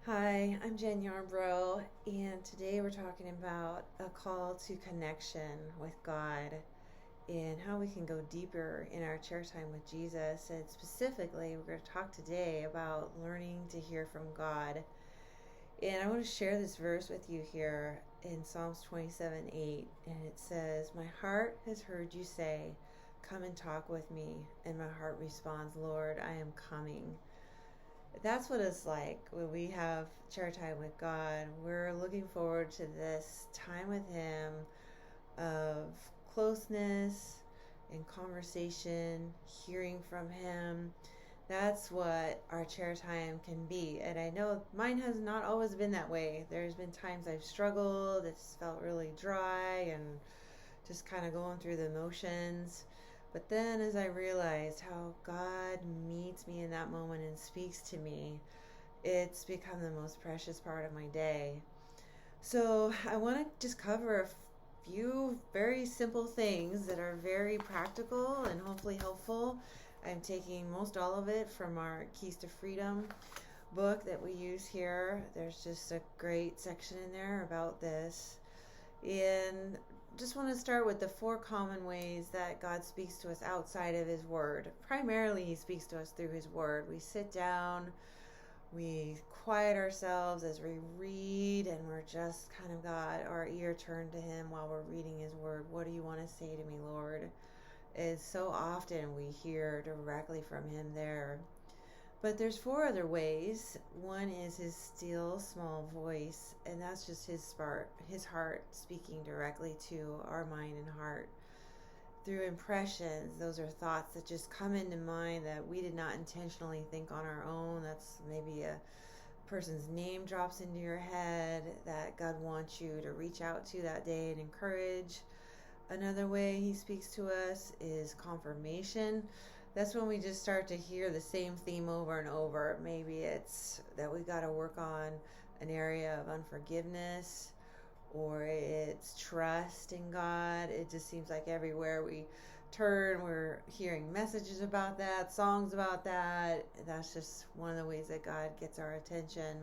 Hi, I'm Jen Yarbrough, and today we're talking about a call to connection with God and how we can go deeper in our chair time with Jesus. And specifically, we're going to talk today about learning to hear from God. And I want to share this verse with you here in Psalms 27:8, and it says, "My heart has heard you say, 'Come and talk with me.' And my heart responds, 'Lord, I am coming.'" That's what it's like when we have chair time with God. We're looking forward to this time with Him of closeness and conversation, hearing from Him. That's what our chair time can be. And I know mine has not always been that way. There's been times I've struggled, it's felt really dry and just kind of going through the motions. But then as I realized how God meets me in that moment and speaks to me, it's become the most precious part of my day. So I want to just cover a few very simple things that are very practical and hopefully helpful. I'm taking most all of it from our Keys to Freedom book that we use here. There's just a great section in there about this. And just want to start with the four common ways that God speaks to us outside of His Word. Primarily, He speaks to us through His Word. We sit down, we quiet ourselves as we read, and we're just kind of got our ear turned to Him while we're reading His Word. What do you want to say to me, Lord? It's so often we hear directly from Him there. But there's four other ways. One is His still small voice, and that's just His heart speaking directly to our mind and heart. Through impressions, those are thoughts that just come into mind that we did not intentionally think on our own. That's maybe a person's name drops into your head that God wants you to reach out to that day and encourage. Another way He speaks to us is confirmation. That's when we just start to hear the same theme over and over. Maybe it's that we got to work on an area of unforgiveness, or it's trust in God. It just seems like everywhere we turn, we're hearing messages about that, songs about that. That's just one of the ways that God gets our attention.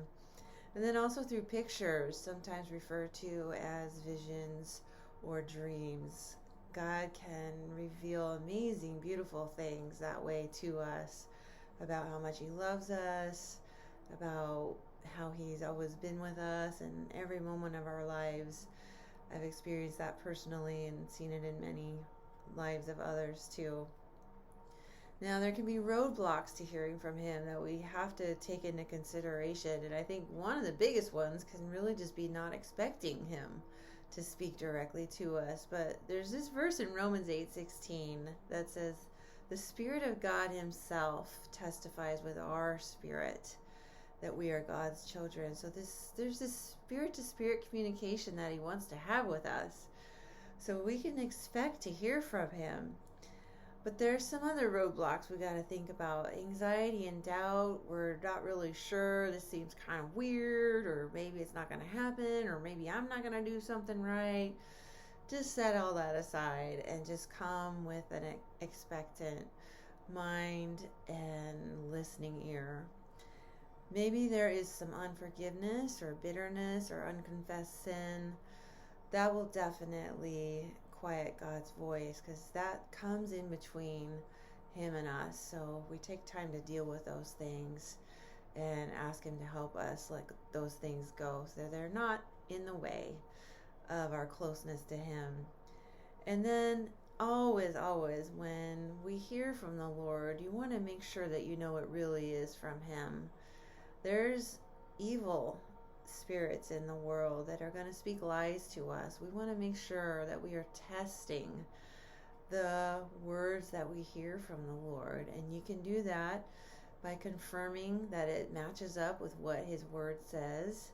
And then also through pictures, sometimes referred to as visions or dreams. God can reveal amazing, beautiful things that way to us about how much He loves us, about how He's always been with us in every moment of our lives. I've experienced that personally and seen it in many lives of others too. Now, there can be roadblocks to hearing from Him that we have to take into consideration. And I think one of the biggest ones can really just be not expecting Him to speak directly to us. But there's this verse in Romans 8:16 that says, "The Spirit of God Himself testifies with our spirit that we are God's children." So there's this spirit-to-spirit communication that He wants to have with us. So we can expect to hear from Him. But there's some other roadblocks we got to think about. Anxiety and doubt. We're not really sure. This seems kind of weird, or maybe it's not going to happen, or maybe I'm not going to do something right. Just set all that aside and just come with an expectant mind and listening ear. Maybe there is some unforgiveness or bitterness or unconfessed sin. That will definitely quiet God's voice, because that comes in between Him and us. So we take time to deal with those things and ask Him to help us let those things go so they're not in the way of our closeness to Him. And then always, when we hear from the Lord, you want to make sure that you know it really is from Him. There's evil spirits in the world that are going to speak lies to us. We want to make sure that we are testing the words that we hear from the Lord. And you can do that by confirming that it matches up with what His Word says.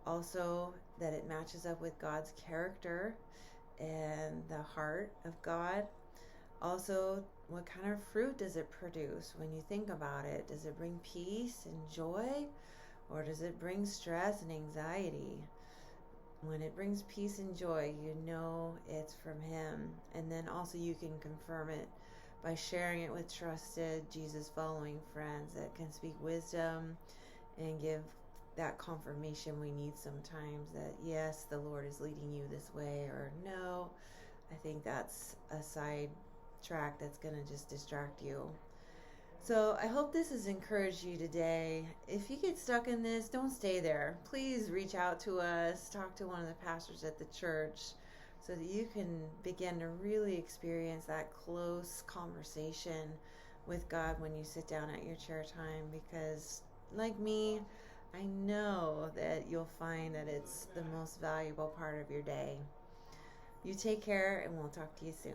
Also, that it matches up with God's character and the heart of God. Also, what kind of fruit does it produce when you think about it? Does it bring peace and joy? Or does it bring stress and anxiety? When it brings peace and joy, you know it's from Him. And then also you can confirm it by sharing it with trusted Jesus following friends that can speak wisdom and give that confirmation we need sometimes that, yes, the Lord is leading you this way, or no, I think that's a side track that's going to just distract you. So I hope this has encouraged you today. If you get stuck in this, don't stay there. Please reach out to us, talk to one of the pastors at the church so that you can begin to really experience that close conversation with God when you sit down at your chair time, because like me, I know that you'll find that it's the most valuable part of your day. You take care, and we'll talk to you soon.